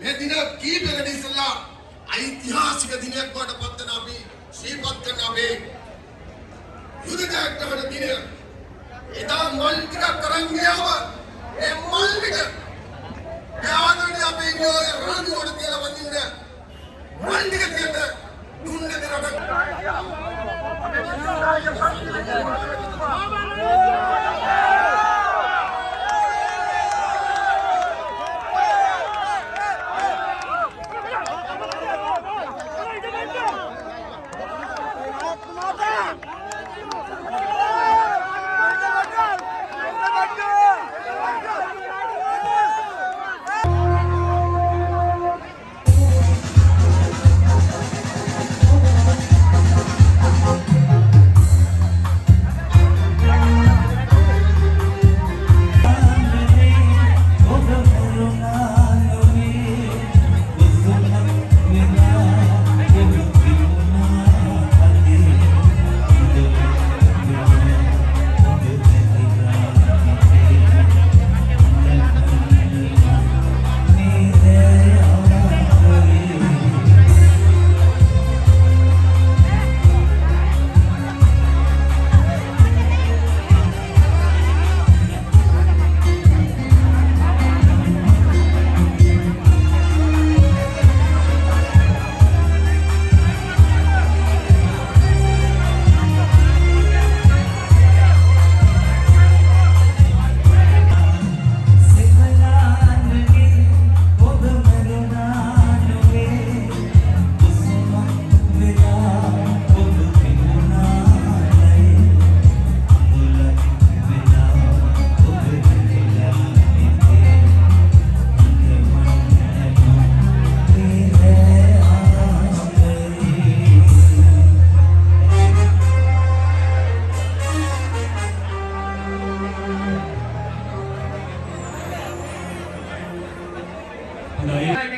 මේ දින කීපයකට ඉස්සෙල්ලා ඓතිහාසික දිනයක් බවට පත් වෙන අපි ශ්‍රීපත් කරන අපේ යුද ජයග්‍රහණ දිනය. එදා මල් ටිකක් අරන් ගියාම ඒ මල් ටික යාදනේ අපේ ඉන්නේ රණ්ඩුවට තියලා වදින්න මල් ටික තියන්න දුන්නේ රට.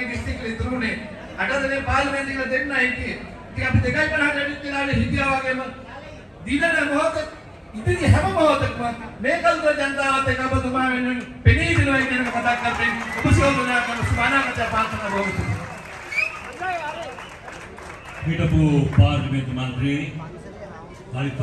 डिस्ट्रिक्ट इतरुने अटदने पार्लिमेंट ला देන්න හිටියේ. ඉතින් අපි 2:50ට ඇවිත් වෙලාවේ හිටියා වගේම දිනන මොහොත ඉතින් හැම මොහොතකම මේකල්ද ජනතාවත් එක්ක ඔබතුමා වෙනුවෙන් පෙනී දෙනවා කියන එක මතක් කරගෙන ඔබ සියලුනා කරන සුබානාගත පාර්ශ්වනා බොහොම හිටපු පාර්ලිමේන්තු මන්ත්‍රී හරිත